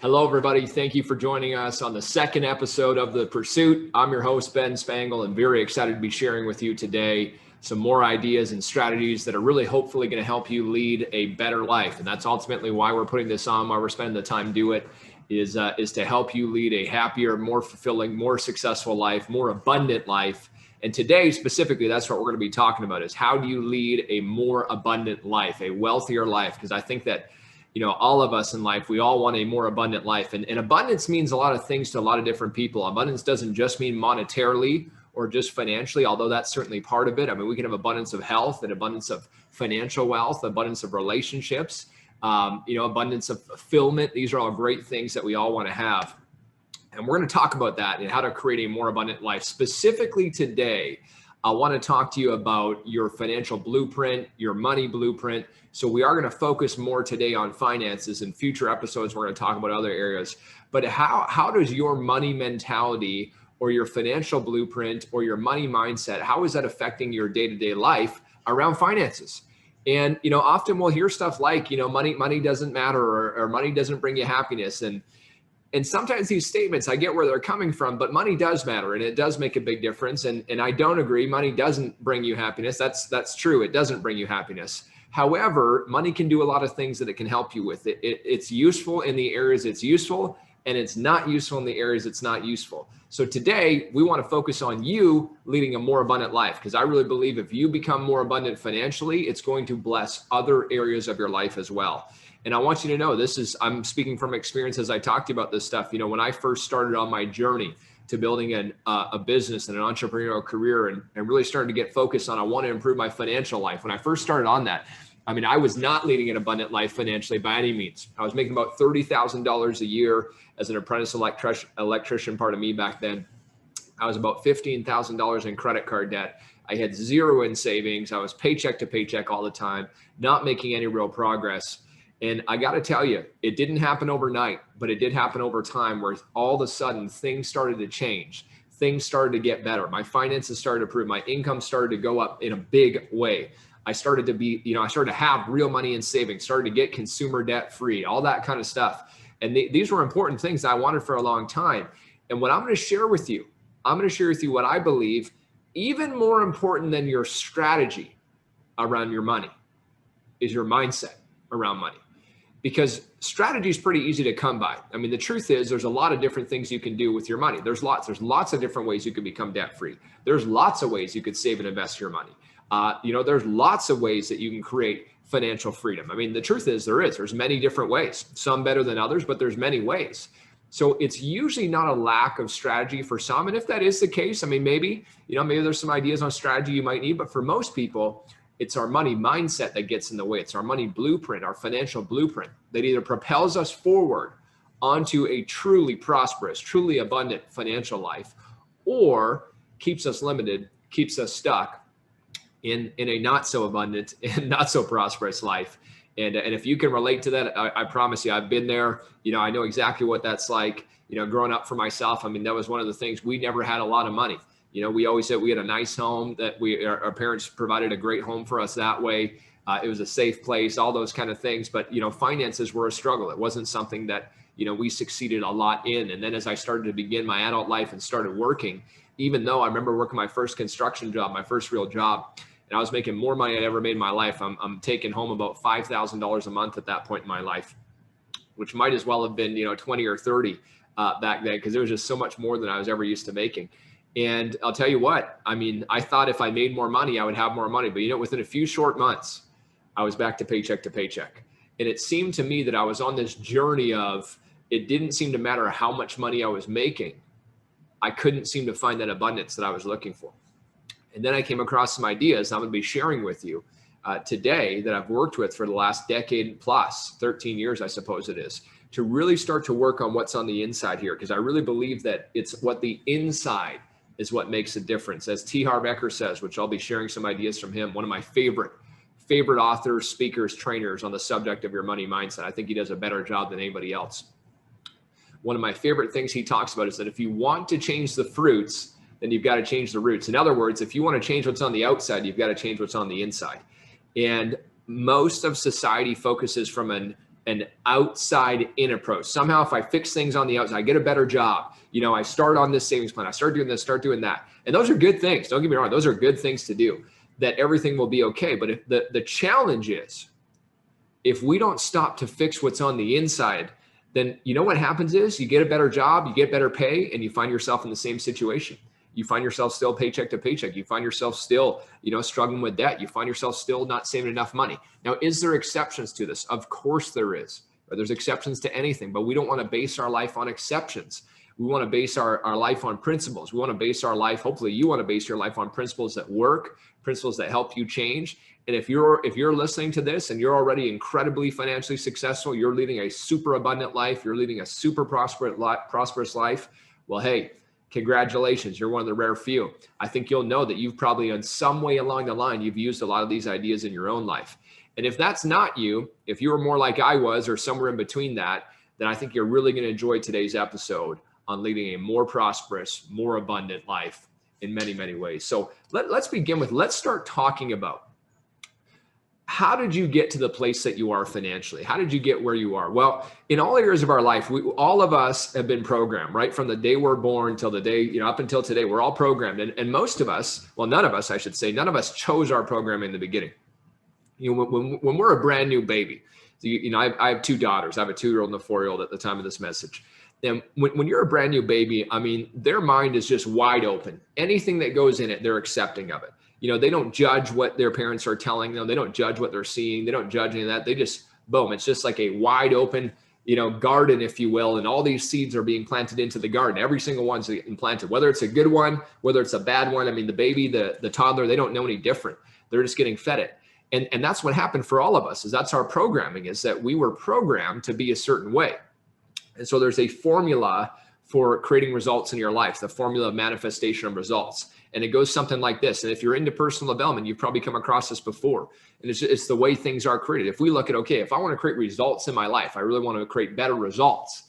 Hello, everybody. Thank you for joining us on the second episode of The Pursuit. I'm your host, Ben Spangle, and very excited to be sharing with you today some more ideas and strategies that are really hopefully going to help you lead a better life. And that's ultimately why we're putting this on, why we're spending the time to do it, is to help you lead a happier, more fulfilling, more successful life, more abundant life. And today, specifically, that's what we're going to be talking about, is how do you lead a more abundant life, a wealthier life? Because I think that all of us in life, we all want a more abundant life. And abundance means a lot of things to a lot of different people. Abundance doesn't just mean monetarily or just financially, although that's certainly part of it. I mean, we can have abundance of health and abundance of financial wealth, abundance of relationships, abundance of fulfillment. These are all great things that we all want to have. And we're going to talk about that and how to create a more abundant life. Specifically today, I want to talk to you about your financial blueprint, your money blueprint. So we are going to focus more today on finances. In future episodes, we're going to talk about other areas. But how does your money mentality or your financial blueprint or your money mindset, how is that affecting your day-to-day life around finances? And, often we'll hear stuff like, money doesn't matter, or money doesn't bring you happiness. And sometimes these statements, I get where they're coming from, but money does matter and it does make a big difference. And I don't agree. Money doesn't bring you happiness. That's true. It doesn't bring you happiness. However, money can do a lot of things that it can help you with. It's useful in the areas it's useful, and it's not useful in the areas it's not useful. So today we want to focus on you leading a more abundant life, because I really believe if you become more abundant financially, it's going to bless other areas of your life as well. And I want you to know I'm speaking from experience as I talk to you about this stuff. When I first started on my journey to building a business and an entrepreneurial career and really started to get focused on, I want to improve my financial life. When I first started on that, I was not leading an abundant life financially by any means. I was making about $30,000 a year as an apprentice electrician, pardon me, back then. I was about $15,000 in credit card debt. I had zero in savings. I was paycheck to paycheck all the time, not making any real progress. And I got to tell you, it didn't happen overnight, but it did happen over time, where all of a sudden things started to change. Things started to get better. My finances started to improve. My income started to go up in a big way. I started to have real money in savings, started to get consumer debt free, all that kind of stuff. And these were important things that I wanted for a long time. And what I'm going to share with you, what I believe, even more important than your strategy around your money, is your mindset around money. Because strategy is pretty easy to come by. The truth is there's a lot of different things you can do with your money. There's lots of different ways you can become debt free. There's lots of ways you could save and invest your money. There's lots of ways that you can create financial freedom. The truth is there's many different ways, some better than others, but there's many ways. So it's usually not a lack of strategy for some. And if that is the case, maybe there's some ideas on strategy you might need, but for most people, it's our money mindset that gets in the way. It's our money blueprint, our financial blueprint, that either propels us forward onto a truly prosperous, truly abundant financial life, or keeps us limited, keeps us stuck in a not so abundant and not so prosperous life. And if you can relate to that, I promise you, I've been there. I know exactly what that's like. Growing up for myself, that was one of the things. We never had a lot of money. We always said we had a nice home, that our parents provided a great home for us that way. It was a safe place, all those kind of things. But, finances were a struggle. It wasn't something that, we succeeded a lot in. And then as I started to begin my adult life and started working, even though I remember working my first construction job, my first real job, and I was making more money I'd ever made in my life. I'm taking home about $5,000 a month at that point in my life, which might as well have been, 20 or 30 back then, because there was just so much more than I was ever used to making. And I'll tell you what, I thought if I made more money, I would have more money. But, within a few short months, I was back to paycheck to paycheck. And it seemed to me that I was on this journey of, it didn't seem to matter how much money I was making. I couldn't seem to find that abundance that I was looking for. And then I came across some ideas I'm going to be sharing with you today that I've worked with for the last decade plus, 13 years, I suppose it is, to really start to work on what's on the inside here. Because I really believe that it's what the inside is what makes a difference. As T. Harv Eker says, which I'll be sharing some ideas from him, one of my favorite authors, speakers, trainers on the subject of your money mindset. I think he does a better job than anybody else. One of my favorite things he talks about is that if you want to change the fruits, then you've got to change the roots. In other words, if you want to change what's on the outside, you've got to change what's on the inside. And most of society focuses from an an outside in approach. Somehow if I fix things on the outside, I get a better job. I start on this savings plan, I start doing this, start doing that. And those are good things. Don't get me wrong. Those are good things to do, that everything will be okay. But if the challenge is, if we don't stop to fix what's on the inside, then what happens is you get a better job, you get better pay, and you find yourself in the same situation. You find yourself still paycheck to paycheck. You find yourself still, struggling with debt. You find yourself still not saving enough money. Now, is there exceptions to this? Of course there is. There's exceptions to anything, but we don't want to base our life on exceptions. We want to base our life on principles. We want to base our life, hopefully you want to base your life on principles that work, principles that help you change. And if you're listening to this and you're already incredibly financially successful, you're leading a super abundant life, you're leading a super prosperous life, well, hey, congratulations, you're one of the rare few. I think you'll know that you've probably in some way along the line, you've used a lot of these ideas in your own life. And if that's not you, if you were more like I was or somewhere in between that, then I think you're really going to enjoy today's episode on leading a more prosperous, more abundant life in many, many ways. So let's begin with, let's start talking about, how did you get to the place that you are financially? How did you get where you are? Well, in all areas of our life, all of us have been programmed, right? From the day we're born till the day, up until today, we're all programmed. And most of us, well, none of us, I should say, none of us chose our program in the beginning. When we're a brand new baby, I have two daughters. I have a 2-year-old and a 4-year-old at the time of this message. And when you're a brand new baby, their mind is just wide open. Anything that goes in it, they're accepting of it. They don't judge what their parents are telling them. They don't judge what they're seeing. They don't judge any of that. They just, boom, it's just like a wide open, garden, if you will. And all these seeds are being planted into the garden. Every single one's being planted, whether it's a good one, whether it's a bad one. The baby, the toddler, they don't know any different. They're just getting fed it. And that's what happened for all of us, is that's our programming, is that we were programmed to be a certain way. And so there's a formula for creating results in your life, the formula of manifestation of results. And it goes something like this. And if you're into personal development, you've probably come across this before. And it's the way things are created. If we look at, okay, if I want to create results in my life, I really want to create better results,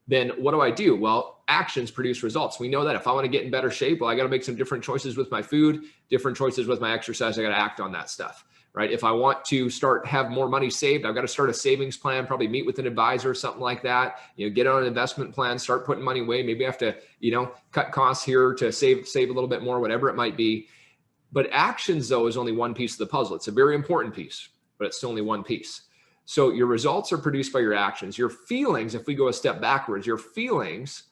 then what do? Well, actions produce results. We know that if I want to get in better shape, well, I got to make some different choices with my food, different choices with my exercise. I got to act on that stuff, right? If I want to have more money saved, I've got to start a savings plan, probably meet with an advisor or something like that, get on an investment plan, start putting money away. Maybe I have to, cut costs here to save a little bit more, whatever it might be. But actions, though, is only one piece of the puzzle. It's a very important piece, but it's only one piece. So your results are produced by your actions. Your feelings, if we go a step backwards, your feelings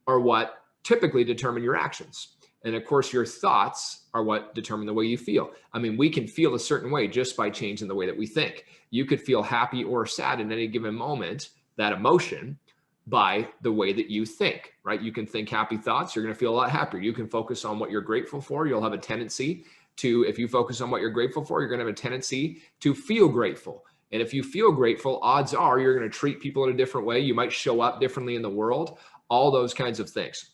are what typically determine your actions. And of course, your thoughts are what determine the way you feel. We can feel a certain way just by changing the way that we think. You could feel happy or sad in any given moment, that emotion, by the way that you think, right? You can think happy thoughts, you're going to feel a lot happier. You can focus on what you're grateful for. You'll have a tendency to, if you focus on what you're grateful for, you're going to have a tendency to feel grateful. And if you feel grateful, odds are you're going to treat people in a different way. You might show up differently in the world, all those kinds of things.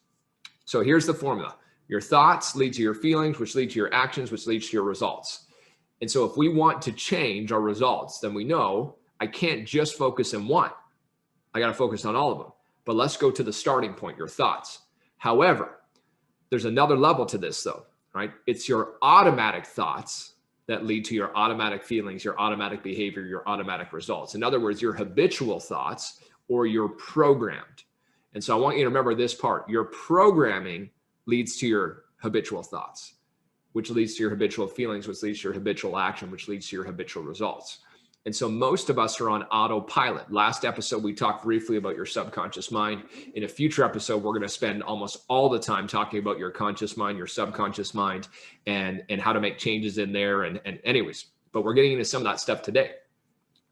So here's the formula. Your thoughts lead to your feelings, which lead to your actions, which leads to your results. And so if we want to change our results, then we know I can't just focus on one. I got to focus on all of them. But let's go to the starting point, your thoughts. However, there's another level to this though, right? It's your automatic thoughts that lead to your automatic feelings, your automatic behavior, your automatic results. In other words, your habitual thoughts, or you're programmed. And so I want you to remember this part. Your programming leads to your habitual thoughts, which leads to your habitual feelings, which leads to your habitual action, which leads to your habitual results. And so most of us are on autopilot. Last episode, we talked briefly about your subconscious mind. In a future episode, we're going to spend almost all the time talking about your conscious mind, your subconscious mind, and how to make changes in there. And anyways, but we're getting into some of that stuff today.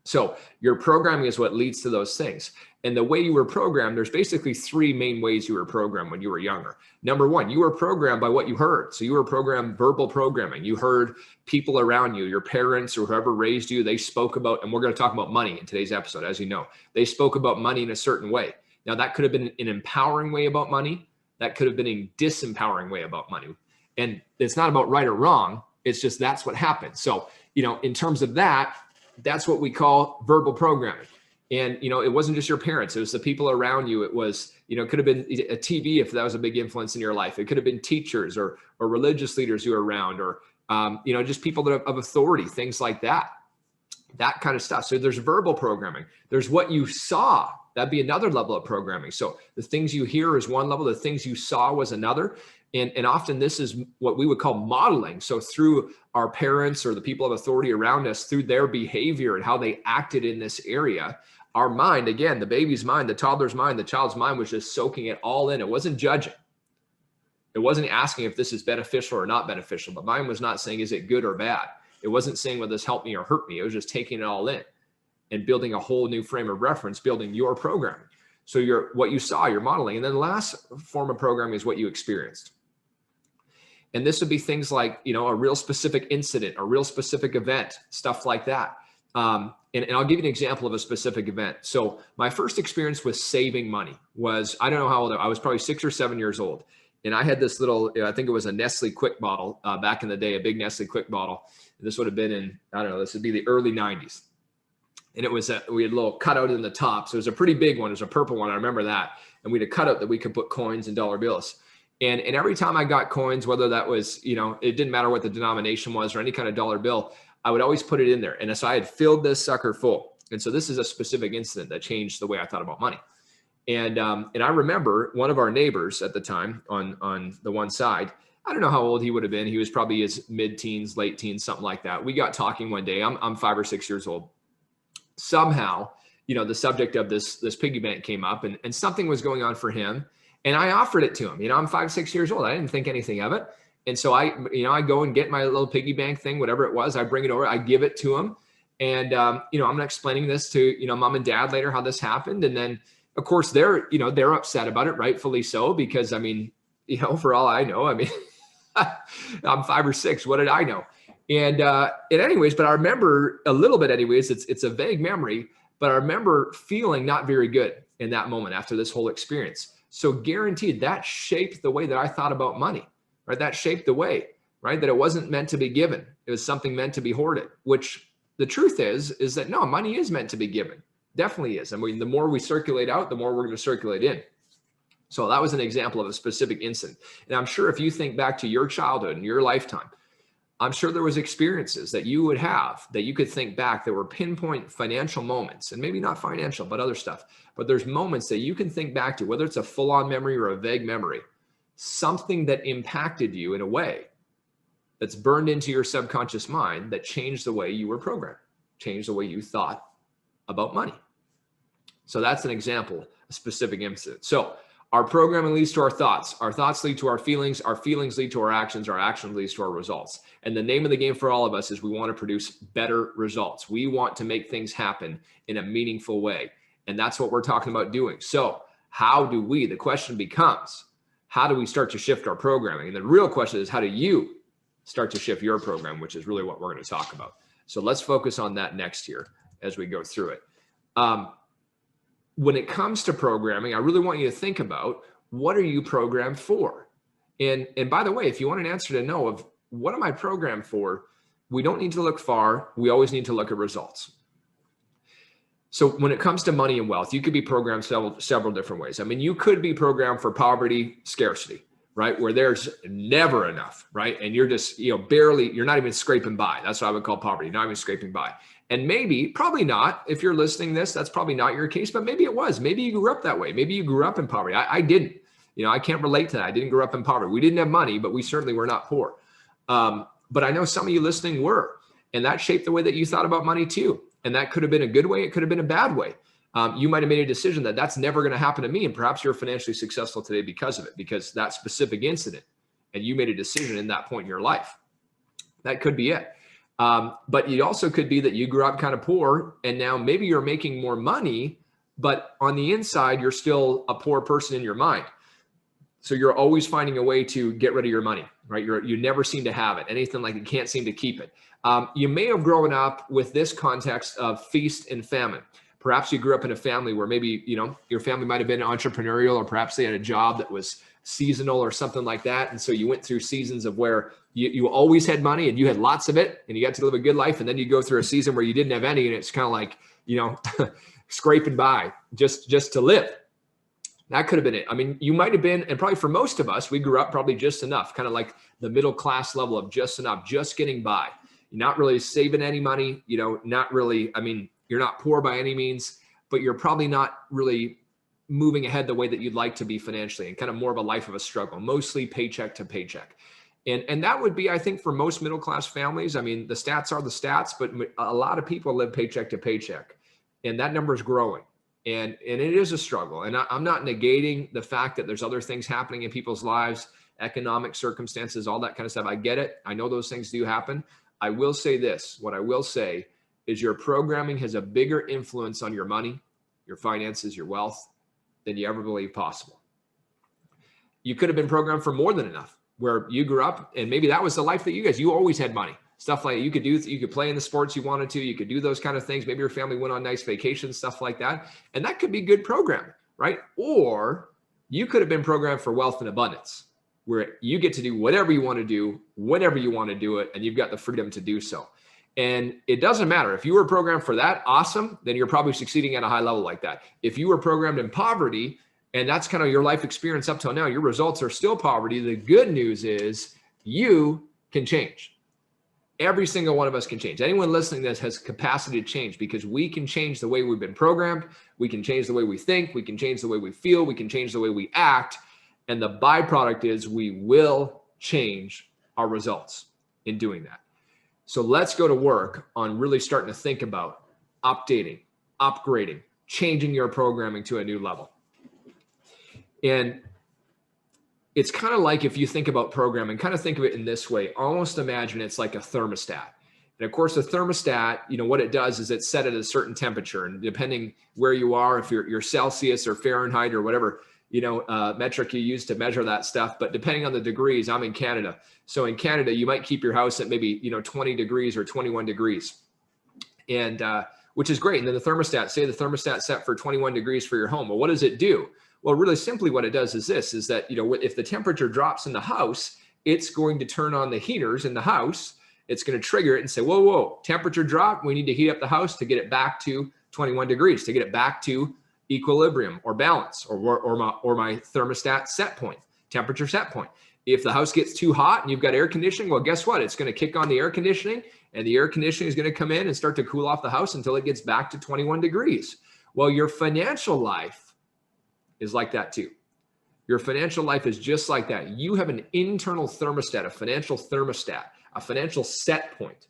So your programming is what leads to those things. And the way you were programmed, there's basically 3 main ways you were programmed when you were younger. Number 1, you were programmed by what you heard. So you were programmed verbal programming. You heard people around you, your parents or whoever raised you, they spoke about, and we're going to talk about money in today's episode, as you know. They spoke about money in a certain way. Now that could have been an empowering way about money. That could have been a disempowering way about money. And it's not about right or wrong. It's just that's what happened. So, in terms of that, that's what we call verbal programming. And, it wasn't just your parents. It was the people around you. It was, it could have been a TV if that was a big influence in your life. It could have been teachers or religious leaders who are around, or, just people that of authority, things like that. that kind of stuff. So there's verbal programming. There's what you saw. That'd be another level of programming. So the things you hear is one level, the things you saw was another. And often this is what we would call modeling. So through our parents or the people of authority around us, through their behavior and how they acted in this area, our mind, again, the baby's mind, the toddler's mind, the child's mind was just soaking it all in. It wasn't judging. It wasn't asking if this is beneficial or not beneficial, but mine was not saying, is it good or bad? It wasn't saying, will this help me or hurt me? It was just taking it all in and building a whole new frame of reference, building your programming. So what you saw, you're modeling. And then the last form of programming is what you experienced. And this would be things like, a real specific incident, a real specific event, stuff like that. And I'll give you an example of a specific event. So my first experience with saving money was, I don't know how old I was, probably 6 or 7 years old. And I had this little, I think it was a Nestle Quick bottle back in the day, a big Nestle Quick bottle. This would have been in, I don't know, this would be the early 90s. And it was, we had a little cutout in the top. So it was a pretty big one. It was a purple one. I remember that. And we had a cutout that we could put coins and dollar bills. And every time I got coins, whether that was, it didn't matter what the denomination was or any kind of dollar bill, I would always put it in there. And so I had filled this sucker full. And so this is a specific incident that changed the way I thought about money. And I remember one of our neighbors at the time on the one side, I don't know how old he would have been. He was probably his mid-teens, late teens, something like that. We got talking one day. I'm 5 or 6 years old. Somehow, the subject of this piggy bank came up and something was going on for him. And I offered it to him. I'm 5, 6 years old. I didn't think anything of it. And so I go and get my little piggy bank thing, whatever it was. I bring it over. I give it to him. And, I'm not explaining this to, mom and dad later how this happened. And then, of course, they're upset about it, rightfully so, because, for all I know, I'm 5 or 6. What did I know? And anyways, but I remember a little bit anyways, it's a vague memory, but I remember feeling not very good in that moment after this whole experience. So guaranteed that shaped the way that I thought about money, right? That shaped the way, right? That it wasn't meant to be given. It was something meant to be hoarded, which the truth is that no, money is meant to be given. Definitely is. The more we circulate out, the more we're going to circulate in. So that was an example of a specific incident. And I'm sure if you think back to your childhood and your lifetime, I'm sure there was experiences that you would have that you could think back that were pinpoint financial moments, and maybe not financial, but other stuff. But there's moments that you can think back to, whether it's a full-on memory or a vague memory, something that impacted you in a way that's burned into your subconscious mind that changed the way you were programmed, changed the way you thought about money. So that's an example, a specific incident. So our programming leads to our thoughts lead to our feelings lead to our actions leads to our results. And the name of the game for all of us is we want to produce better results. We want to make things happen in a meaningful way. And that's what we're talking about doing. So how do we, the question becomes, how do we start to shift our programming? And the real question is, how do you start to shift your program, which is really what we're going to talk about. So let's focus on that next year as we go through it. When it comes to programming, I really want you to think about, what are you programmed for? And by the way, if you want an answer to know of what am I programmed for, we don't need to look far. We always need to look at results. So when it comes to money and wealth, you could be programmed several different ways. You could be programmed for poverty, scarcity, right? Where there's never enough, right? And you're just, barely, you're not even scraping by. That's what I would call poverty, not even scraping by. And maybe, probably not, if you're listening to this, that's probably not your case, but maybe it was. Maybe you grew up that way. Maybe you grew up in poverty. I didn't. I can't relate to that. I didn't grow up in poverty. We didn't have money, but we certainly were not poor. But I know some of you listening were, and that shaped the way that you thought about money too. And that could have been a good way. It could have been a bad way. You might have made a decision that that's never going to happen to me. And perhaps you're financially successful today because of it, because that specific incident, and you made a decision in that point in your life. That could be it. But it also could be that you grew up kind of poor, and now maybe you're making more money, but on the inside, you're still a poor person in your mind. So you're always finding a way to get rid of your money, right? You never seem to have it. Anything like you can't seem to keep it. You may have grown up with this context of feast and famine. Perhaps you grew up in a family where maybe, your family might've been entrepreneurial, or perhaps they had a job that was seasonal or something like that. And so you went through seasons of where you always had money and you had lots of it and you got to live a good life. And then you go through a season where you didn't have any, and it's kind of like, scraping by just to live. That could have been it. You might've been, and probably for most of us, we grew up probably just enough, kind of like the middle class level of just enough, just getting by. You're not really saving any money, not really, I mean, you're not poor by any means, but you're probably not really moving ahead the way that you'd like to be financially, and kind of more of a life of a struggle, mostly paycheck to paycheck. And that would be, I think, for most middle-class families. I mean, the stats are the stats, but a lot of people live paycheck to paycheck, and that number is growing. And it is a struggle. And I'm not negating the fact that there's other things happening in people's lives, economic circumstances, all that kind of stuff. I get it. I know those things do happen. I will say this. What I will say is your programming has a bigger influence on your money, your finances, your wealth than you ever believe possible. You could have been programmed for more than enough, where you grew up and maybe that was the life that you always had money. Stuff like you could play in the sports you wanted to, you could do those kind of things. Maybe your family went on nice vacations, stuff like that. And that could be good programming, right? Or you could have been programmed for wealth and abundance, where you get to do whatever you want to do, whenever you want to do it, and you've got the freedom to do so. And it doesn't matter. If you were programmed for that, awesome, then you're probably succeeding at a high level like that. If you were programmed in poverty, and that's kind of your life experience up till now, your results are still poverty, the good news is you can change. Every single one of us can change. Anyone listening to this has capacity to change, because we can change the way we've been programmed. We can change the way we think. We can change the way we feel. We can change the way we act. And the byproduct is we will change our results in doing that. So let's go to work on really starting to think about updating, upgrading, changing your programming to a new level. And it's kind of like, if you think about programming, kind of think of it in this way, almost imagine it's like a thermostat. And of course, a thermostat, what it does is it's set at a certain temperature, and depending where you are, if you're Celsius or Fahrenheit or whatever, metric you use to measure that stuff. But depending on the degrees, I'm in Canada. So in Canada, you might keep your house at maybe, 20 degrees or 21 degrees. And, which is great. And then the thermostat, say the thermostat set for 21 degrees for your home. Well, what does it do? Well, really simply what it does is this, is that, if the temperature drops in the house, it's going to turn on the heaters in the house. It's going to trigger it and say, whoa, temperature drop. We need to heat up the house to get it back to 21 degrees, to get it back to equilibrium or balance, or my thermostat set point, temperature set point. If the house gets too hot and you've got air conditioning, well, guess what? It's going to kick on the air conditioning, and the air conditioning is going to come in and start to cool off the house until it gets back to 21 degrees. Well, your financial life is like that too. Your financial life is just like that. You have an internal thermostat, a financial thermostat, a financial set point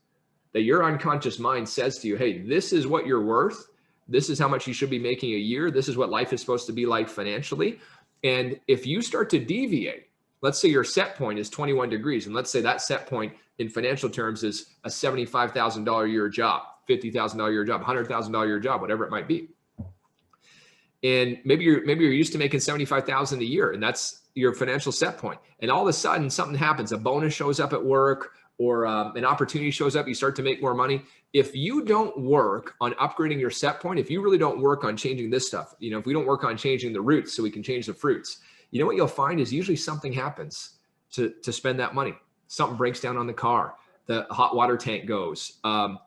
that your unconscious mind says to you, hey, this is what you're worth. This is how much you should be making a year. This is what life is supposed to be like financially. And if you start to deviate, let's say your set point is 21 degrees, and let's say that set point in financial terms is a $75,000 a year job, $50,000 a year job, $100,000 a year job, whatever it might be. And maybe you're used to making $75,000 a year, and that's your financial set point. And all of a sudden something happens, a bonus shows up at work, or an opportunity shows up, you start to make more money. If you don't work on upgrading your set point, if you really don't work on changing this stuff, if we don't work on changing the roots so we can change the fruits, what you'll find is usually something happens to spend that money. Something breaks down on the car, the hot water tank goes,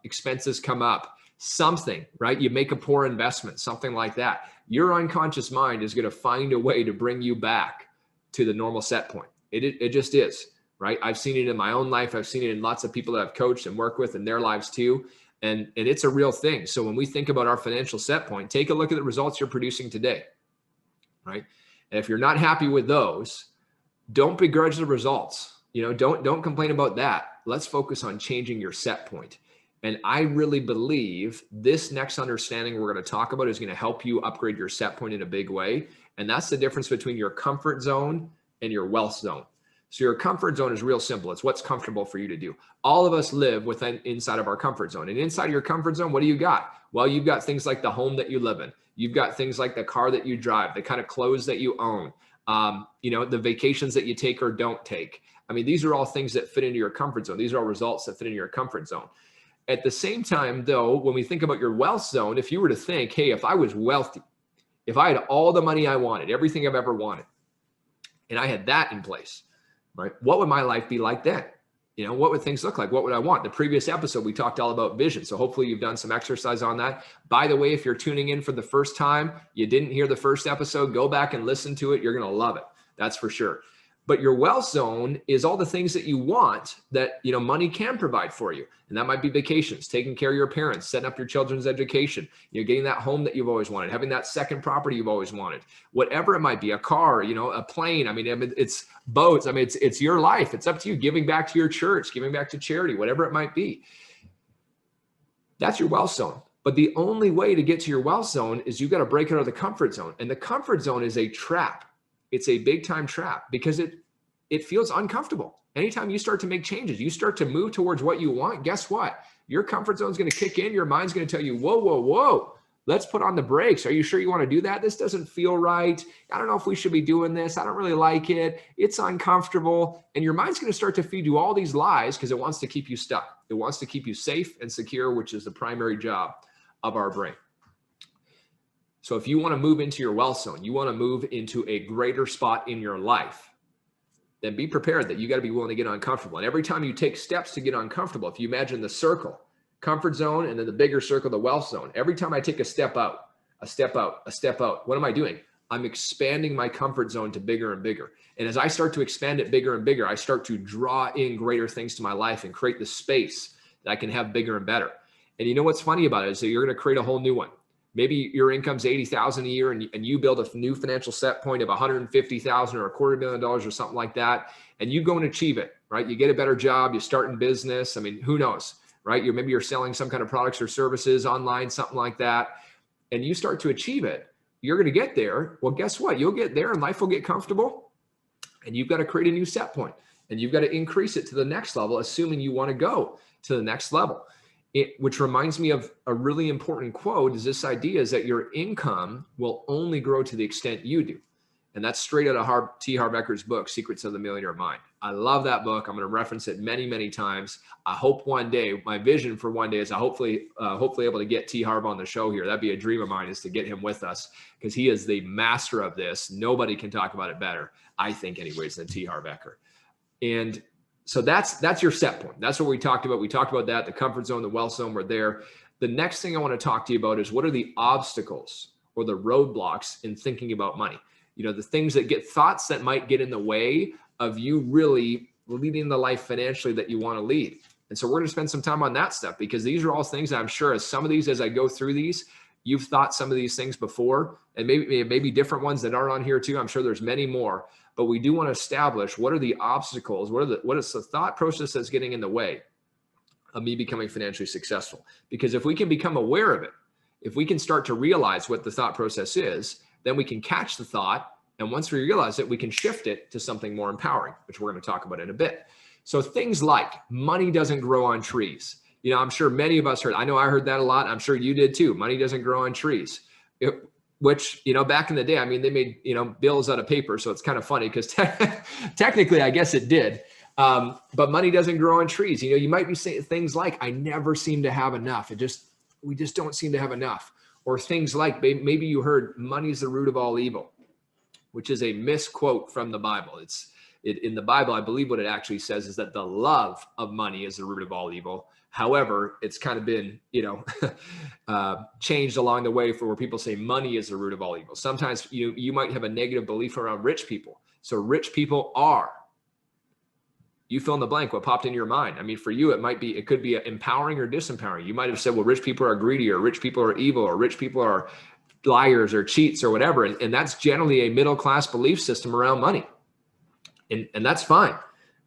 expenses come up, something, right? You make a poor investment, something like that. Your unconscious mind is going to find a way to bring you back to the normal set point. It just is, right? I've seen it in my own life. I've seen it in lots of people that I've coached and worked with in their lives too. And it's a real thing. So when we think about our financial set point, take a look at the results you're producing today, right? And if you're not happy with those, don't begrudge the results. Don't complain about that. Let's focus on changing your set point. And I really believe this next understanding we're going to talk about is going to help you upgrade your set point in a big way. And that's the difference between your comfort zone and your wealth zone. So your comfort zone is real simple. It's what's comfortable for you to do. All of us live inside of our comfort zone. And inside of your comfort zone, what do you got? Well, you've got things like the home that you live in. You've got things like the car that you drive, the kind of clothes that you own, the vacations that you take or don't take. I mean, these are all things that fit into your comfort zone. These are all results that fit into your comfort zone. At the same time, though, when we think about your wealth zone, if you were to think, hey, if I was wealthy, if I had all the money I wanted, everything I've ever wanted, and I had that in place, right? What would my life be like then? What would things look like? What would I want? The previous episode, we talked all about vision. So hopefully you've done some exercise on that. By the way, if you're tuning in for the first time, you didn't hear the first episode, go back and listen to it. You're going to love it. That's for sure. But your wealth zone is all the things that you want that, money can provide for you. And that might be vacations, taking care of your parents, setting up your children's education, getting that home that you've always wanted, having that second property you've always wanted, whatever it might be, a car, a plane. I mean, it's boats. I mean, it's your life. It's up to you, giving back to your church, giving back to charity, whatever it might be. That's your wealth zone. But the only way to get to your wealth zone is you got to break out of the comfort zone. And the comfort zone is a trap. It's a big time trap because it feels uncomfortable. Anytime you start to make changes, you start to move towards what you want, guess what? Your comfort zone is going to kick in. Your mind's going to tell you, whoa, whoa, whoa, let's put on the brakes. Are you sure you want to do that? This doesn't feel right. I don't know if we should be doing this. I don't really like it. It's uncomfortable. And your mind's going to start to feed you all these lies because it wants to keep you stuck. It wants to keep you safe and secure, which is the primary job of our brain. So if you want to move into your wealth zone, you want to move into a greater spot in your life, then be prepared that you got to be willing to get uncomfortable. And every time you take steps to get uncomfortable, if you imagine the circle, comfort zone, and then the bigger circle, the wealth zone, every time I take a step out, what am I doing? I'm expanding my comfort zone to bigger and bigger. And as I start to expand it bigger and bigger, I start to draw in greater things to my life and create the space that I can have bigger and better. And you know what's funny about it is that you're going to create a whole new one. Maybe your income's $80,000 a year and you build a new financial set point of $150,000 or $250,000 or something like that. And you go and achieve it, right? You get a better job, you start in business. I mean, who knows, right? Maybe you're selling some kind of products or services online, something like that. And you start to achieve it. You're going to get there. Well, guess what? You'll get there and life will get comfortable. And you've got to create a new set point. And you've got to increase it to the next level, assuming you want to go to the next level. Which reminds me of a really important quote, is this idea is that your income will only grow to the extent you do. And that's straight out of T. Harv Eker's book, Secrets of the Millionaire Mind. I love that book. I'm going to reference it many, many times. I hope one day, my vision for one day is hopefully able to get T. Harv on the show here. That'd be a dream of mine, is to get him with us, because he is the master of this. Nobody can talk about it better, I think anyways, than T. Harv Eker. And so that's your set point. That's what we talked about. We talked about that, the comfort zone, the wealth zone, we're there. The next thing I want to talk to you about is what are the obstacles or the roadblocks in thinking about money? The things that thoughts that might get in the way of you really leading the life financially that you want to lead. And so we're going to spend some time on that stuff, because these are all things that I'm sure as I go through these, you've thought some of these things before, and maybe different ones that aren't on here too. I'm sure there's many more. But we do want to establish what are the obstacles, what is the thought process that's getting in the way of me becoming financially successful. Because if we can become aware of it, if we can start to realize what the thought process is, then we can catch the thought. And once we realize it, we can shift it to something more empowering, which we're going to talk about in a bit. So things like money doesn't grow on trees. I'm sure many of us heard, I know I heard that a lot. I'm sure you did too. Money doesn't grow on trees. Which, back in the day, they made, bills out of paper. So it's kind of funny because technically, I guess it did. But money doesn't grow on trees. You might be saying things like, I never seem to have enough. We just don't seem to have enough. Or things like, maybe you heard money is the root of all evil, which is a misquote from the Bible. In the Bible, I believe what it actually says is that the love of money is the root of all evil. However, it's kind of been, changed along the way for where people say money is the root of all evil. Sometimes you might have a negative belief around rich people. So rich people are, you fill in the blank, what popped into your mind. For you, it could be empowering or disempowering. You might have said, well, rich people are greedy, or rich people are evil, or rich people are liars or cheats or whatever. And that's generally a middle-class belief system around money. And that's fine.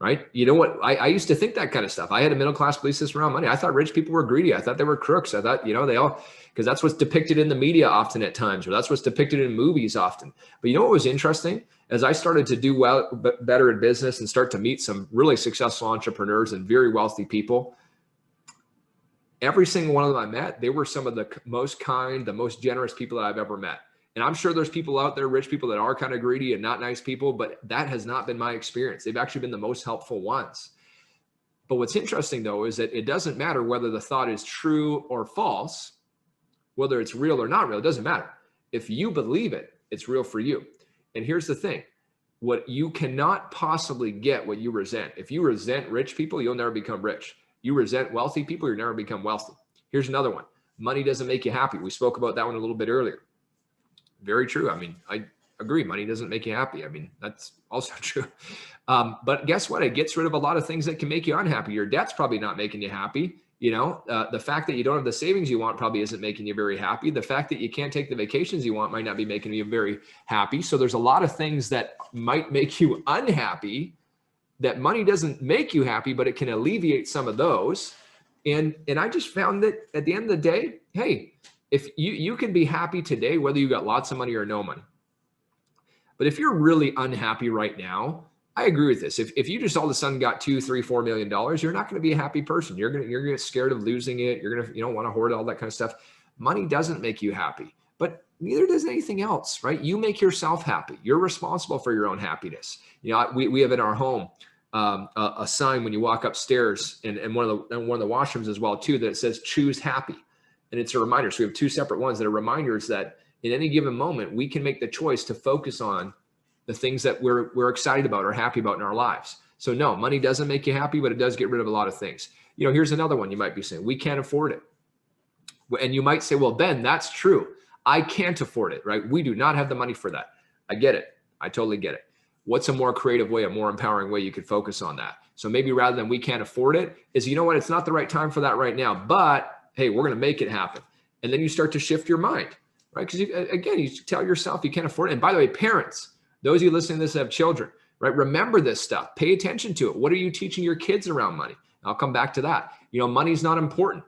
Right? You know what? I used to think that kind of stuff. I had a middle-class belief system around money. I thought rich people were greedy. I thought they were crooks. I thought, because that's what's depicted in the media often at times, or that's what's depicted in movies often. But you know what was interesting? As I started to do better in business and start to meet some really successful entrepreneurs and very wealthy people, every single one of them I met, they were some of the most kind, the most generous people that I've ever met. And I'm sure there's people out there, rich people, that are kind of greedy and not nice people, but that has not been my experience. They've actually been the most helpful ones. But what's interesting, though, is that it doesn't matter whether the thought is true or false, whether it's real or not real, it doesn't matter. If you believe it, it's real for you. And here's the thing. What you cannot possibly get what you resent. If you resent rich people, you'll never become rich. You resent wealthy people, you'll never become wealthy. Here's another one. Money doesn't make you happy. We spoke about that one a little bit earlier. Very true. I agree. Money doesn't make you happy. I mean, that's also true. But guess what? It gets rid of a lot of things that can make you unhappy. Your debt's probably not making you happy. You know, the fact that you don't have the savings you want probably isn't making you very happy. The fact that you can't take the vacations you want might not be making you very happy. So there's a lot of things that might make you unhappy, that money doesn't make you happy, but it can alleviate some of those. And I just found that at the end of the day, hey, if you can be happy today, whether you got lots of money or no money. But if you're really unhappy right now, I agree with this. If you just all of a sudden got $2, $3, $4 million, you're not going to be a happy person. You're going to get scared of losing it. You're going to, want to hoard all that kind of stuff. Money doesn't make you happy, but neither does anything else, right? You make yourself happy. You're responsible for your own happiness. You know, we have in our home a sign when you walk upstairs, and one of the washrooms as well too, that says "Choose happy," and it's a reminder. So we have two separate ones that are reminders that in any given moment we can make the choice to focus on the things that we're excited about or happy about in our lives. So no, money doesn't make you happy, but it does get rid of a lot of things. You know, here's another one you might be saying: we can't afford it. And you might say, well, Ben, that's true. I can't afford it, right? We do not have the money for that. I get it. I totally get it. What's a more creative way, a more empowering way you could focus on that? So maybe rather than we can't afford it, is, you know what, it's not the right time for that right now, but hey, we're going to make it happen. And then you start to shift your mind, right? Because again, you tell yourself you can't afford it. And by the way, parents, those of you listening to this have children, right? Remember this stuff. Pay attention to it. What are you teaching your kids around money? I'll come back to that. You know, money's not important.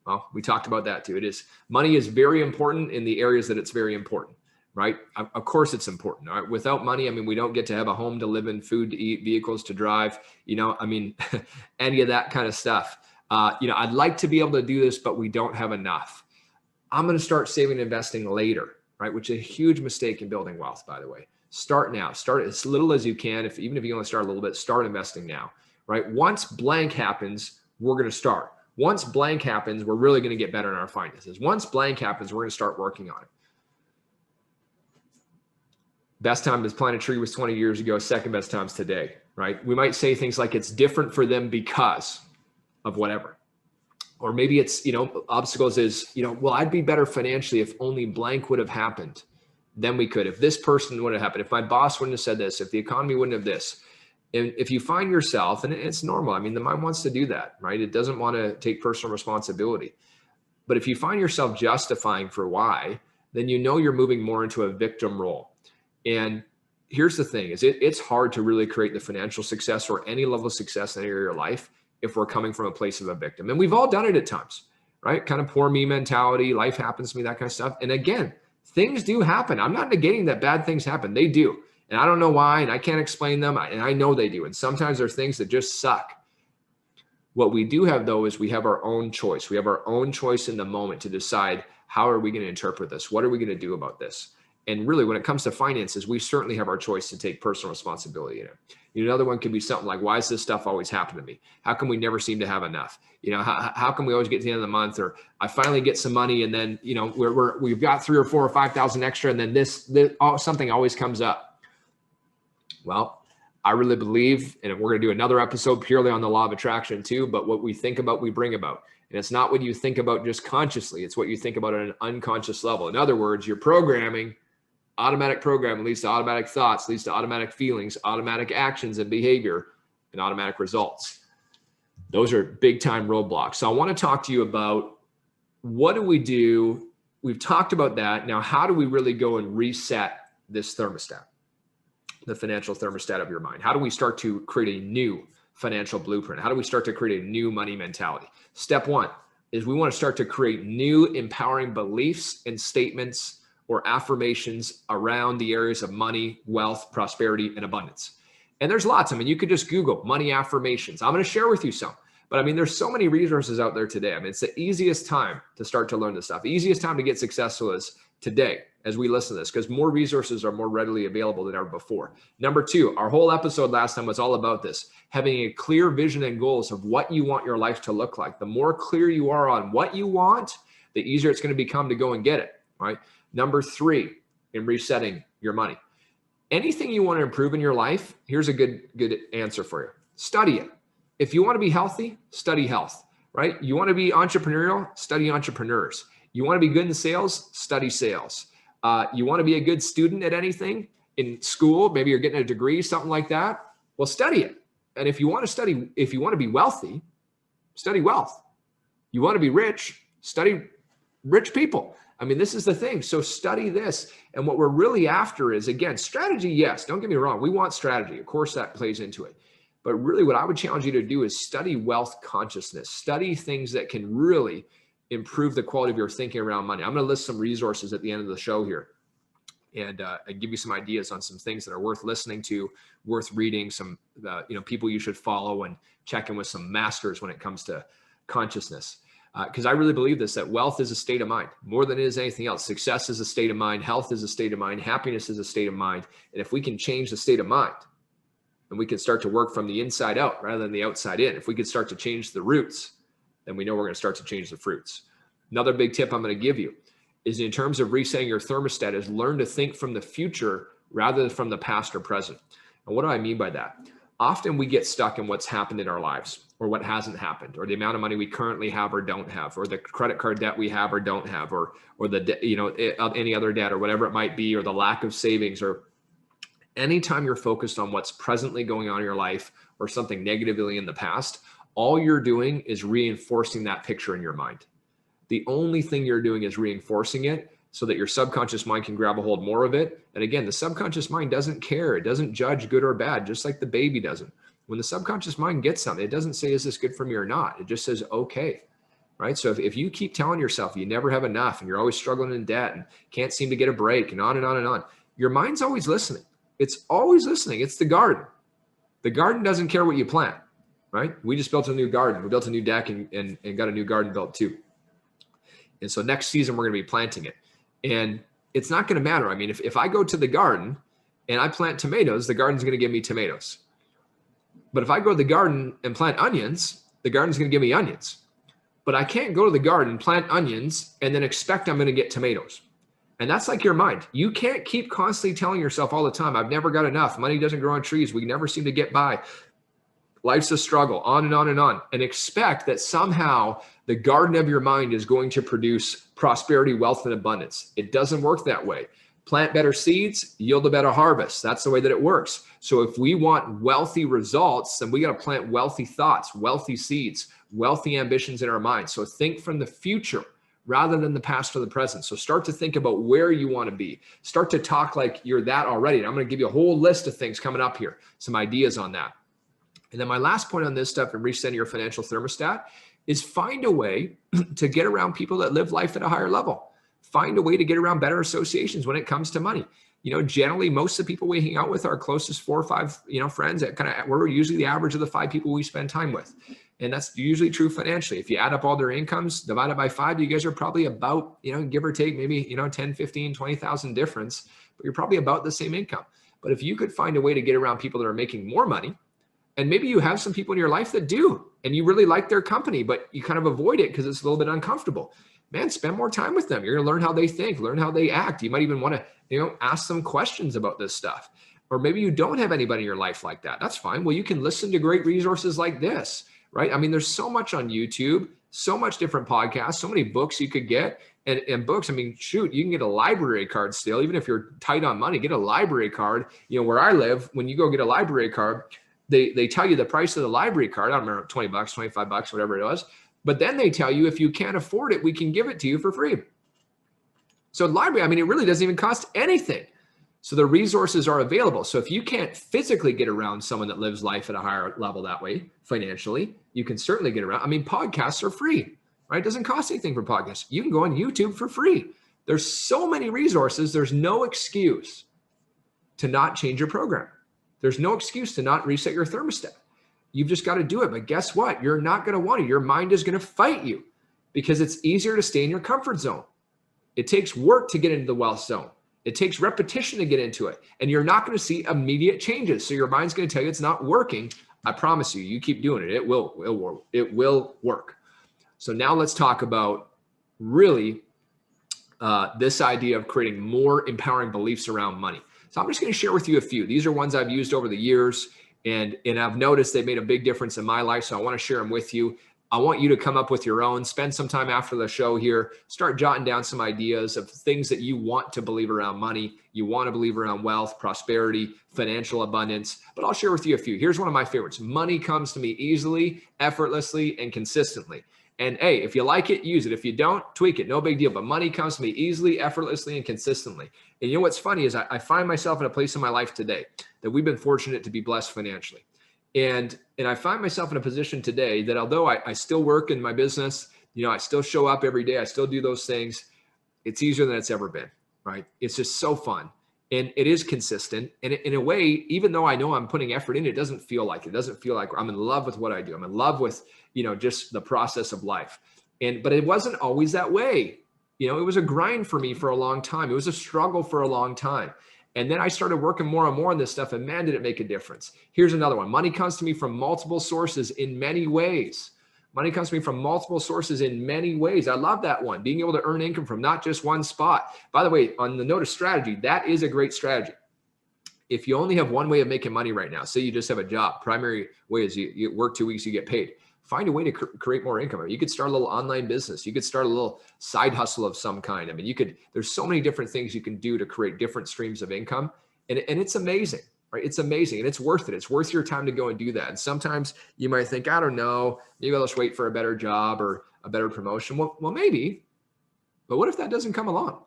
Well, we talked about that too. Money is very important in the areas that it's very important, right? Of course it's important. All right? Without money, I mean, we don't get to have a home to live in, food to eat, vehicles to drive, I mean, any of that kind of stuff. I'd like to be able to do this, but we don't have enough. I'm going to start saving and investing later, right? Which is a huge mistake in building wealth, by the way. Start now. Start as little as you can. Even if you only start a little bit, start investing now, right? Once blank happens, we're going to start. Once blank happens, we're really going to get better in our finances. Once blank happens, we're going to start working on it. Best time to plant a tree was 20 years ago. Second best time's today, right? We might say things like it's different for them because of whatever. Or maybe it's, obstacles is, well, I'd be better financially if only blank would have happened. Then we could. If this person would have happened, if my boss wouldn't have said this, if the economy wouldn't have this. And if you find yourself, and it's normal, I mean, the mind wants to do that, right? It doesn't want to take personal responsibility. But if you find yourself justifying for why, then you're moving more into a victim role. And here's the thing, is it's hard to really create the financial success or any level of success in any area of your life if we're coming from a place of a victim. And we've all done it at times, right? Kind of poor me mentality, life happens to me, that kind of stuff. And again, things do happen. I'm not negating that bad things happen. They do. And I don't know why, and I can't explain them, and I know they do. And sometimes there are things that just suck. What we do have, though, is we have our own choice. We have our own choice in the moment to decide, how are we going to interpret this? What are we going to do about this? And really, when it comes to finances, we certainly have our choice to take personal responsibility in it. Another one could be something like, why does this stuff always happen to me? How come we never seem to have enough? How come we always get to the end of the month? Or I finally get some money, and then, we've got 3 or 4 or 5,000 extra, and then this something always comes up. Well, I really believe, and we're going to do another episode purely on the law of attraction too, but what we think about, we bring about. And it's not what you think about just consciously. It's what you think about at an unconscious level. In other words, your programming, automatic program leads to automatic thoughts, leads to automatic feelings, automatic actions and behavior, and automatic results. Those are big time roadblocks. So I want to talk to you about, what do we do? We've talked about that. Now, how do we really go and reset this thermostat? The financial thermostat of your mind? How do we start to create a new financial blueprint? How do we start to create a new money mentality? Step 1 is we want to start to create new empowering beliefs and statements or affirmations around the areas of money, wealth, prosperity, and abundance. And there's lots. I mean, you could just Google money affirmations. I'm going to share with you some. But I mean, there's so many resources out there today. I mean, it's the easiest time to start to learn this stuff. The easiest time to get successful is today as we listen to this, because more resources are more readily available than ever before. Number 2, our whole episode last time was all about this, having a clear vision and goals of what you want your life to look like. The more clear you are on what you want, the easier it's going to become to go and get it, right? Number 3, in resetting your money. Anything you want to improve in your life, here's a good answer for you. Study it. If you want to be healthy, study health, right? You want to be entrepreneurial, study entrepreneurs. You want to be good in sales, study sales. You want to be a good student at anything in school, maybe you're getting a degree, something like that. Well, study it. And if you want to be wealthy, study wealth. You want to be rich, study rich people. I mean, this is the thing. So study this. And what we're really after is, again, strategy. Yes, don't get me wrong. We want strategy. Of course, that plays into it. But really what I would challenge you to do is study wealth consciousness. Study things that can really improve the quality of your thinking around money. I'm going to list some resources at the end of the show here and give you some ideas on some things that are worth listening to, worth reading, some people you should follow, and check in with some masters when it comes to consciousness. Because I really believe this, that wealth is a state of mind more than it is anything else. Success is a state of mind. Health is a state of mind. Happiness is a state of mind. And if we can change the state of mind, and we can start to work from the inside out rather than the outside in, if we could start to change the roots, then we know we're going to start to change the fruits. Another big tip I'm going to give you is, in terms of resetting your thermostat, is learn to think from the future rather than from the past or present. And what do I mean by that? Often we get stuck in what's happened in our lives, or what hasn't happened, or the amount of money we currently have or don't have, or the credit card debt we have or don't have, or the any other debt or whatever it might be, or the lack of savings. Or anytime you're focused on what's presently going on in your life or something negatively in the past, all you're doing is reinforcing that picture in your mind. The only thing you're doing is reinforcing it so that your subconscious mind can grab a hold more of it. And again, the subconscious mind doesn't care. It doesn't judge good or bad, just like the baby doesn't. When the subconscious mind gets something, it doesn't say, is this good for me or not? It just says, okay, right? So if you keep telling yourself you never have enough and you're always struggling in debt and can't seem to get a break and on and on and on, your mind's always listening. It's always listening. It's the garden. The garden doesn't care what you plant, right? We just built a new garden. We built a new deck and got a new garden built too. And so next season, we're going to be planting it. And it's not going to matter. I mean, if I go to the garden and I plant tomatoes, the garden's going to give me tomatoes. But if I go to the garden and plant onions, the garden's going to give me onions. But I can't go to the garden, plant onions, and then expect I'm going to get tomatoes. And that's like your mind. You can't keep constantly telling yourself all the time, I've never got enough. Money doesn't grow on trees. We never seem to get by. Life's a struggle, on and on and on, and expect that somehow the garden of your mind is going to produce prosperity, wealth, and abundance. It doesn't work that way. Plant better seeds, yield a better harvest. That's the way that it works. So if we want wealthy results, then we got to plant wealthy thoughts, wealthy seeds, wealthy ambitions in our minds. So think from the future rather than the past or the present. So start to think about where you want to be. Start to talk like you're that already. And I'm going to give you a whole list of things coming up here, some ideas on that. And then my last point on this stuff and resetting your financial thermostat is find a way to get around people that live life at a higher level. Find a way to get around better associations when it comes to money. Generally, most of the people we hang out with are our closest 4 or 5, friends that we're usually the average of the 5 people we spend time with. And that's usually true financially. If you add up all their incomes, divide it by 5, you guys are probably about, give or take maybe, 10, 15, 20,000 difference, but you're probably about the same income. But if you could find a way to get around people that are making more money, and maybe you have some people in your life that do, and you really like their company, but you kind of avoid it because it's a little bit uncomfortable. Man, spend more time with them. You're going to learn how they think, learn how they act. You might even want to, ask them questions about this stuff. Or maybe you don't have anybody in your life like that. That's fine. Well, you can listen to great resources like this, right? I mean, there's so much on YouTube, so much different podcasts, so many books you could get. And books, I mean, shoot, you can get a library card still, even if you're tight on money, get a library card. Where I live, when you go get a library card, they tell you the price of the library card. I don't remember, $20, $25, whatever it was. But then they tell you, if you can't afford it, we can give it to you for free. So library, I mean, it really doesn't even cost anything. So the resources are available. So if you can't physically get around someone that lives life at a higher level that way, financially, you can certainly get around. I mean, podcasts are free, right? It doesn't cost anything for podcasts. You can go on YouTube for free. There's so many resources. There's no excuse to not change your program. There's no excuse to not reset your thermostat. You've just got to do it. But guess what? You're not going to want to. Your mind is going to fight you because it's easier to stay in your comfort zone. It takes work to get into the wealth zone. It takes repetition to get into it. And you're not going to see immediate changes. So your mind's going to tell you it's not working. I promise you, you keep doing it. It will work. So now let's talk about really this idea of creating more empowering beliefs around money. So I'm just going to share with you a few. These are ones I've used over the years, and I've noticed they've made a big difference in my life. So I want to share them with you. I want you to come up with your own, spend some time after the show here, start jotting down some ideas of things that you want to believe around money, you want to believe around wealth, prosperity, financial abundance. But I'll share with you a few. Here's one of my favorites. Money comes to me easily, effortlessly, and consistently. And hey, if you like it, use it. If you don't, tweak it. No big deal. But money comes to me easily, effortlessly, and consistently. And you know what's funny is I find myself in a place in my life today that we've been fortunate to be blessed financially. And I find myself in a position today that although I still work in my business, I still show up every day, I still do those things, it's easier than it's ever been, right? It's just so fun. And it is consistent. And in a way, even though I know I'm putting effort in, it doesn't feel like it. It doesn't feel like I'm in love with what I do. I'm in love with, just the process of life. But it wasn't always that way. It was a grind for me for a long time. It was a struggle for a long time. And then I started working more and more on this stuff, and man, did it make a difference. Here's another one. Money comes to me from multiple sources in many ways. Money comes to me from multiple sources in many ways. I love that one. Being able to earn income from not just one spot. By the way, on the note of strategy, that is a great strategy. If you only have one way of making money right now, say you just have a job, primary way is you work 2 weeks, you get paid. Find a way to create more income. You could start a little online business. You could start a little side hustle of some kind. I mean, there's so many different things you can do to create different streams of income. And it's amazing, right? It's amazing. And it's worth it. It's worth your time to go and do that. And sometimes you might think, I don't know, maybe I'll just wait for a better job or a better promotion. Well, maybe, but what if that doesn't come along,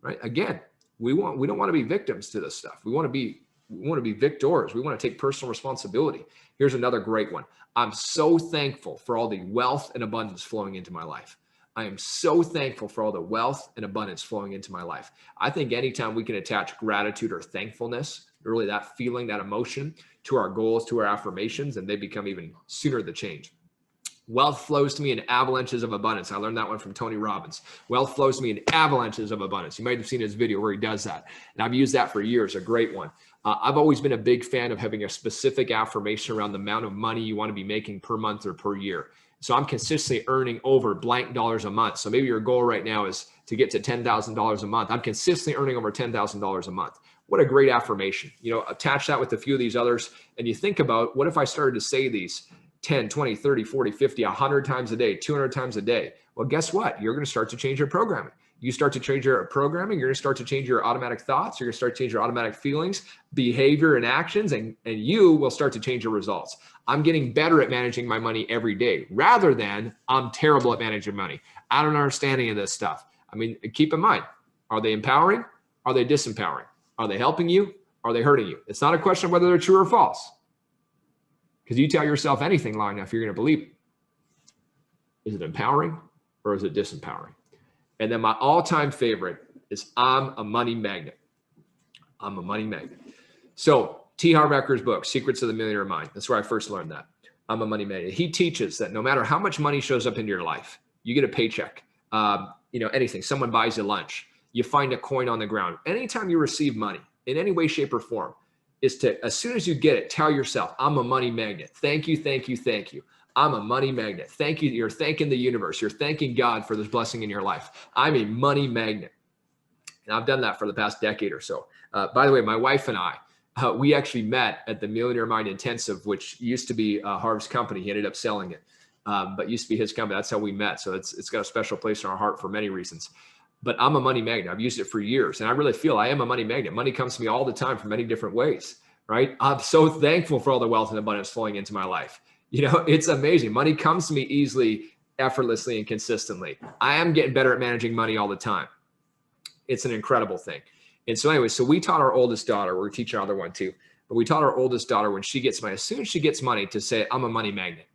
right? Again, we don't want to be victims to this stuff. We want to be victors. We want to take personal responsibility. Here's another great one. I'm so thankful for all the wealth and abundance flowing into my life. I am so thankful for all the wealth and abundance flowing into my life. I think anytime we can attach gratitude or thankfulness, really that feeling, that emotion to our goals, to our affirmations, and they become even sooner the change. Wealth flows to me in avalanches of abundance. I learned that one from Tony Robbins. Wealth flows to me in avalanches of abundance. You might have seen his video where he does that. And I've used that for years, a great one. I've always been a big fan of having a specific affirmation around the amount of money you want to be making per month or per year. So I'm consistently earning over blank dollars a month. So maybe your goal right now is to get to $10,000 a month. I'm consistently earning over $10,000 a month. What a great affirmation. Attach that with a few of these others. And you think about, what if I started to say these 10, 20, 30, 40, 50, 100 times a day, 200 times a day? Well, guess what? You're going to start to change your programming. You start to change your programming, you're going to start to change your automatic thoughts, you're going to start to change your automatic feelings, behavior, and actions, and you will start to change your results. I'm getting better at managing my money every day, rather than I'm terrible at managing money. I don't understand any of this stuff. I mean, keep in mind, are they empowering? Are they disempowering? Are they helping you? Are they hurting you? It's not a question of whether they're true or false. Because you tell yourself anything long enough, you're going to believe it. Is it empowering or is it disempowering? And then my all-time favorite is I'm a money magnet. I'm a money magnet. So T. Harv Eker's book, Secrets of the Millionaire Mind. That's where I first learned that. I'm a money magnet. He teaches that no matter how much money shows up into your life, you get a paycheck, anything, someone buys you lunch, you find a coin on the ground. Anytime you receive money in any way, shape, or form, is to, as soon as you get it, tell yourself, I'm a money magnet. Thank you, thank you, thank you. I'm a money magnet. Thank you. You're thanking the universe. You're thanking God for this blessing in your life. I'm a money magnet. And I've done that for the past decade or so. By the way, my wife and I, we actually met at the Millionaire Mind Intensive, which used to be Harv's company. He ended up selling it, but used to be his company. That's how we met. So it's got a special place in our heart for many reasons. But I'm a money magnet. I've used it for years. And I really feel I am a money magnet. Money comes to me all the time from many different ways, right? I'm so thankful for all the wealth and abundance flowing into my life. It's amazing. Money comes to me easily, effortlessly, and consistently. I am getting better at managing money all the time. It's an incredible thing. And so anyway, so we taught our oldest daughter, we're teaching our other one too, but we taught our oldest daughter when she gets money, as soon as she gets money, to say, I'm a money magnet.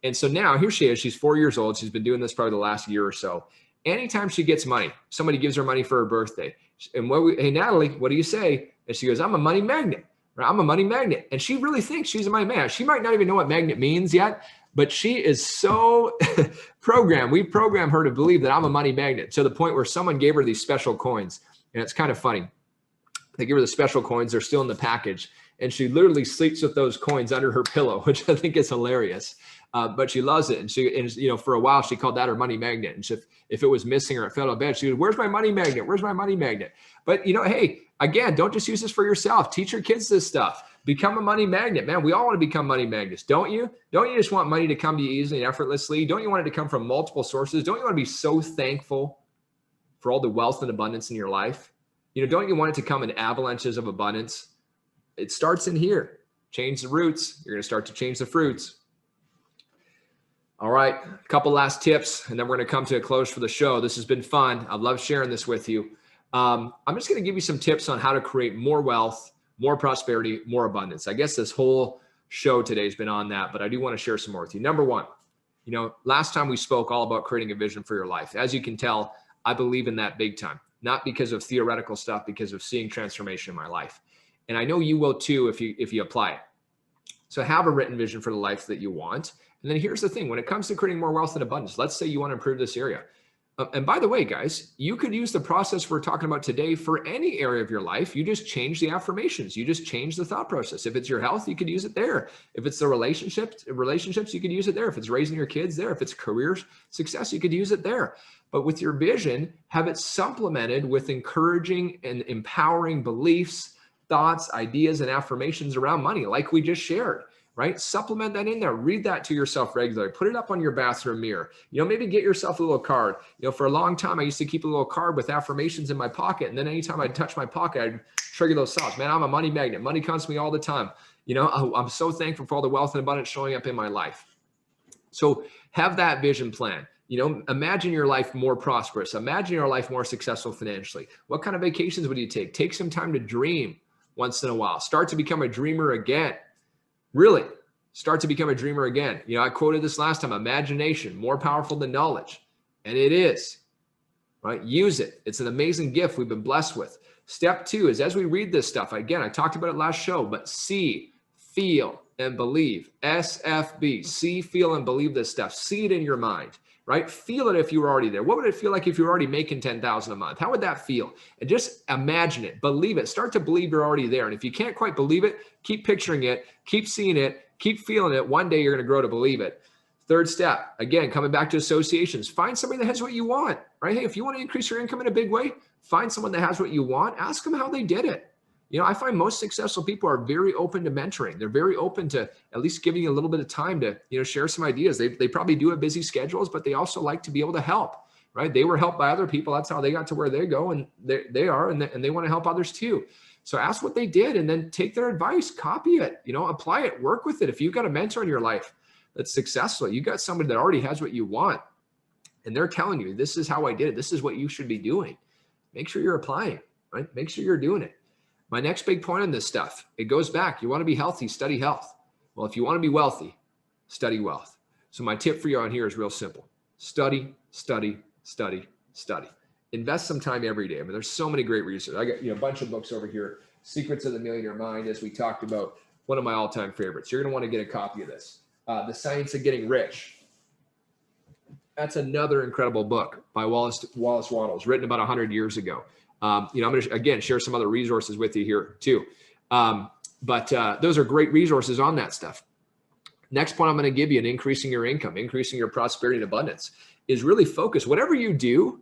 And so now here she is, she's 4 years old. She's been doing this probably the last year or so. Anytime she gets money, somebody gives her money for her birthday. And hey, Natalie, what do you say? And she goes, I'm a money magnet. I'm a money magnet. And she really thinks she's a money magnet. She might not even know what magnet means yet, but she is so programmed. We program her to believe that I'm a money magnet, to the point where someone gave her these special coins. And it's kind of funny. They give her the special coins. They're still in the package. And she literally sleeps with those coins under her pillow, which I think is hilarious. But she loves it. And for a while, she called that her money magnet. And if it was missing or it fell to bed, she goes, where's my money magnet? Where's my money magnet? But, hey, again, don't just use this for yourself. Teach your kids this stuff. Become a money magnet, man. We all want to become money magnets, don't you? Don't you just want money to come to you easily and effortlessly? Don't you want it to come from multiple sources? Don't you want to be so thankful for all the wealth and abundance in your life? Don't you want it to come in avalanches of abundance? It starts in here. Change the roots. You're going to start to change the fruits. All right, a couple last tips, and then we're going to come to a close for the show. This has been fun. I love sharing this with you. I'm just going to give you some tips on how to create more wealth, more prosperity, more abundance. I guess this whole show today has been on that, but I do want to share some more with you. Number one, last time we spoke all about creating a vision for your life. As you can tell, I believe in that big time, not because of theoretical stuff, because of seeing transformation in my life. And I know you will too if you apply it. So have a written vision for the life that you want. And then here's the thing, when it comes to creating more wealth and abundance, let's say you want to improve this area. And by the way, guys, you could use the process we're talking about today for any area of your life. You just change the affirmations. You just change the thought process. If it's your health, you could use it there. If it's the relationships, you could use it there. If it's raising your kids there, if it's career success, you could use it there. But with your vision, have it supplemented with encouraging and empowering beliefs, thoughts, ideas, and affirmations around money, like we just shared. Right? Supplement that in there. Read that to yourself regularly. Put it up on your bathroom mirror. Maybe get yourself a little card. For a long time, I used to keep a little card with affirmations in my pocket. And then anytime I'd touch my pocket, I'd trigger those thoughts. Man, I'm a money magnet. Money comes to me all the time. I'm so thankful for all the wealth and abundance showing up in my life. So have that vision plan. Imagine your life more prosperous. Imagine your life more successful financially. What kind of vacations would you take? Take some time to dream once in a while. Start to become a dreamer again. Really start to become a dreamer again. I quoted this last time, imagination, more powerful than knowledge. And it is, right? Use it. It's an amazing gift we've been blessed with. Step 2 is as we read this stuff, again, I talked about it last show, but see, feel, and believe. SFB, see, feel, and believe this stuff. See it in your mind, right? Feel it if you were already there. What would it feel like if you were already making $10,000 a month? How would that feel? And just imagine it, believe it, start to believe you're already there. And if you can't quite believe it, keep picturing it, keep seeing it, keep feeling it. One day you're going to grow to believe it. Third step, again, coming back to associations, find somebody that has what you want, right? Hey, if you want to increase your income in a big way, find someone that has what you want, ask them how they did it. I find most successful people are very open to mentoring. They're very open to at least giving you a little bit of time to, share some ideas. They probably do have busy schedules, but they also like to be able to help, right? They were helped by other people. That's how they got to where they go, and they are, and they want to help others too. So ask what they did and then take their advice, copy it, apply it, work with it. If you've got a mentor in your life that's successful, you got somebody that already has what you want, and they're telling you, this is how I did it. This is what you should be doing. Make sure you're applying, right? Make sure you're doing it. My next big point on this stuff, it goes back. You want to be healthy, study health. Well, if you want to be wealthy, study wealth. So my tip for you on here is real simple. Study, study, study, study. Invest some time every day. I mean, there's so many great research. I got a bunch of books over here. Secrets of the Millionaire Mind, as we talked about, one of my all-time favorites. You're going to want to get a copy of this. The Science of Getting Rich. That's another incredible book by Wallace Wattles, written about 100 years ago. I'm going to, again, share some other resources with you here too. But those are great resources on that stuff. Next point I'm going to give you in increasing your income, increasing your prosperity and abundance is really focus. Whatever you do,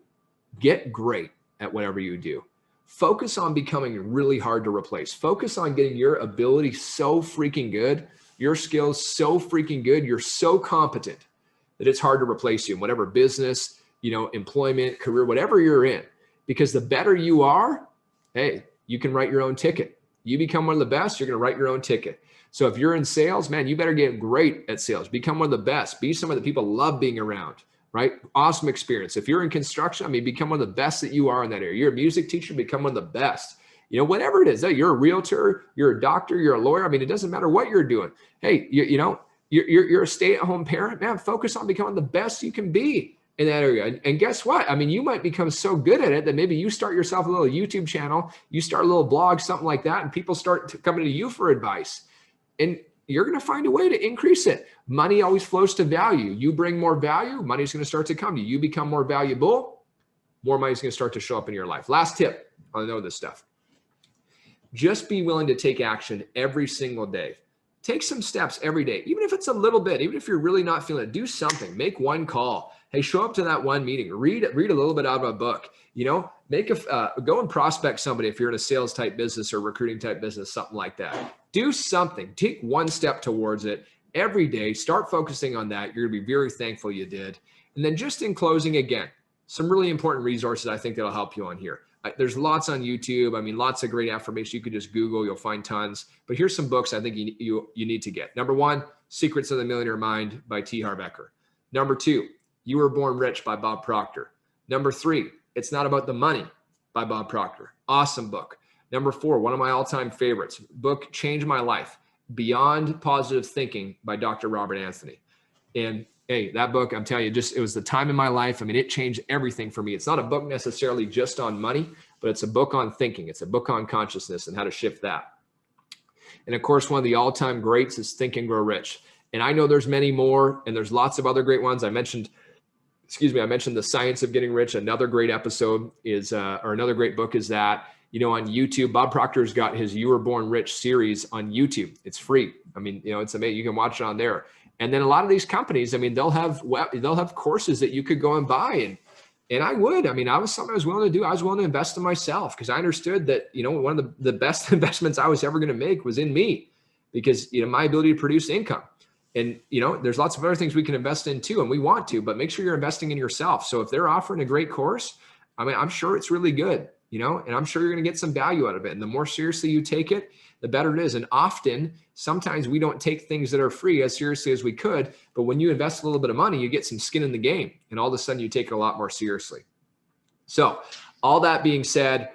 get great at whatever you do. Focus on becoming really hard to replace. Focus on getting your ability so freaking good, your skills so freaking good, you're so competent that it's hard to replace you in whatever business, employment, career, whatever you're in. Because the better you are, hey, you can write your own ticket. You become one of the best, you're going to write your own ticket. So if you're in sales, man, you better get great at sales. Become one of the best. Be someone that people love being around, right? Awesome experience. If you're in construction, become one of the best that you are in that area. You're a music teacher, become one of the best. Whatever it is, you're a realtor, you're a doctor, you're a lawyer. It doesn't matter what you're doing. Hey, you're a stay-at-home parent, man, focus on becoming the best you can be in that area. And guess what? You might become so good at it that maybe you start yourself a little YouTube channel, you start a little blog, something like that, and people start coming to you for advice. And you're going to find a way to increase it. Money always flows to value. You bring more value, money's going to start to come to you. You become more valuable, more money's going to start to show up in your life. Last tip, I know this stuff. Just be willing to take action every single day. Take some steps every day, even if it's a little bit, even if you're really not feeling it, do something, make one call. Hey, show up to that one meeting, read a little bit out of a book, go and prospect somebody if you're in a sales type business or recruiting type business, something like that. Do something. Take one step towards it every day. Start focusing on that. You're going to be very thankful you did. And then just in closing, again, some really important resources I think that'll help you on here. There's lots on YouTube. I mean, lots of great affirmation. You could just Google, you'll find tons. But here's some books I think you need to get. Number 1, Secrets of the Millionaire Mind by T. Harv Eker. Number 2, You Were Born Rich by Bob Proctor. Number 3, It's Not About the Money by Bob Proctor. Awesome book. Number 4, one of my all-time favorites, book Changed My Life, Beyond Positive Thinking by Dr. Robert Anthony. And hey, that book, I'm telling you, it was the time in my life. I mean, it changed everything for me. It's not a book necessarily just on money, but it's a book on thinking. It's a book on consciousness and how to shift that. And of course, one of the all-time greats is Think and Grow Rich. And I know there's many more, and there's lots of other great ones. I mentioned The Science of Getting Rich. Another great episode is, or another great book is that, on YouTube, Bob Proctor's got his You Were Born Rich series on YouTube. It's free. I mean, it's amazing. You can watch it on there. And then a lot of these companies, I mean, they'll have courses that you could go and buy. And I would. I mean, I was something I was willing to do. I was willing to invest in myself because I understood that, one of the best investments I was ever going to make was in me because, my ability to produce income. And, there's lots of other things we can invest in too, and we want to, but make sure you're investing in yourself. So if they're offering a great course, I mean, I'm sure it's really good, and I'm sure you're going to get some value out of it. And the more seriously you take it, the better it is. And often, sometimes we don't take things that are free as seriously as we could, but when you invest a little bit of money, you get some skin in the game, and all of a sudden you take it a lot more seriously. So all that being said,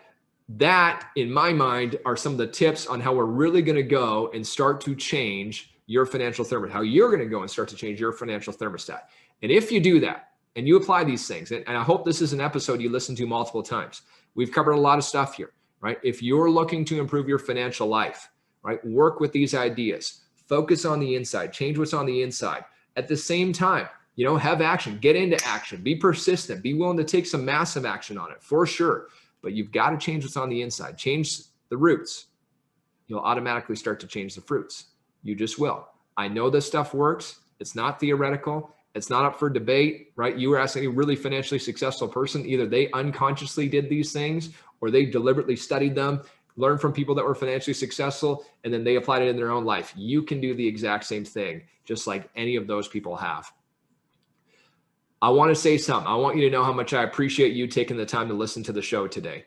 that in my mind are some of the tips on how we're really going to go and start to change your financial thermostat, how you're going to go and start to change your financial thermostat. And if you do that and you apply these things, and I hope this is an episode you listen to multiple times, we've covered a lot of stuff here, right? If you're looking to improve your financial life, right, work with these ideas, focus on the inside, change what's on the inside. At the same time, have action, get into action, be persistent, be willing to take some massive action on it for sure. But you've got to change what's on the inside, change the roots. You'll automatically start to change the fruits. You just will. I know this stuff works. It's not theoretical. It's not up for debate, right? You were asking a really financially successful person. Either they unconsciously did these things or they deliberately studied them, learned from people that were financially successful, and then they applied it in their own life. You can do the exact same thing, just like any of those people have. I want to say something. I want you to know how much I appreciate you taking the time to listen to the show today.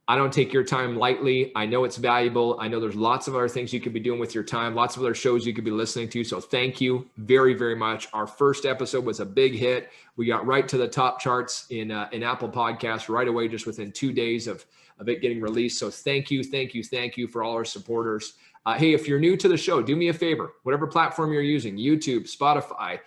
I don't take your time lightly. I know it's valuable. I know there's lots of other things you could be doing with your time, lots of other shows you could be listening to. So thank you very, very much. Our first episode was a big hit. We got right to the top charts in Apple Podcasts right away, just within 2 days of it getting released. So thank you for all our supporters. Hey, if you're new to the show, do me a favor, whatever platform you're using, YouTube, Spotify,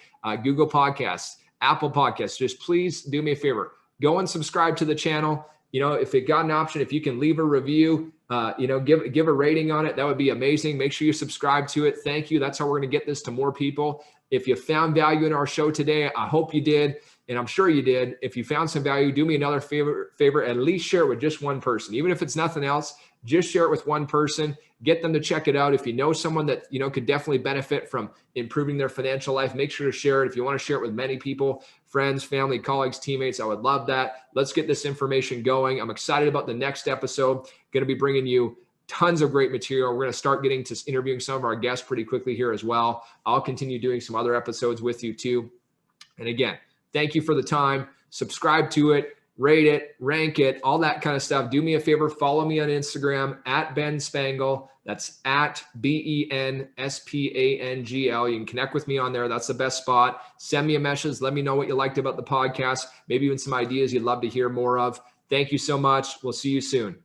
Google Podcasts, Apple Podcasts, just please do me a favor. Go and subscribe to the channel. If it got an option, if you can leave a review, give a rating on it, that would be amazing. Make sure you subscribe to it. Thank you. That's how we're going to get this to more people. If you found value in our show today, I hope you did. And I'm sure you did. If you found some value, do me another favor, at least share it with just one person. Even if it's nothing else, just share it with one person. Get them to check it out. If you know someone that, could definitely benefit from improving their financial life, make sure to share it. If you want to share it with many people, friends, family, colleagues, teammates, I would love that. Let's get this information going. I'm excited about the next episode. Going to be bringing you tons of great material. We're going to start getting to interviewing some of our guests pretty quickly here as well. I'll continue doing some other episodes with you too. And again, thank you for the time. Subscribe to it, rate it, rank it, all that kind of stuff. Do me a favor. Follow me on Instagram at Ben Spangle. That's at BenSpangl. You can connect with me on there. That's the best spot. Send me a message. Let me know what you liked about the podcast. Maybe even some ideas you'd love to hear more of. Thank you so much. We'll see you soon.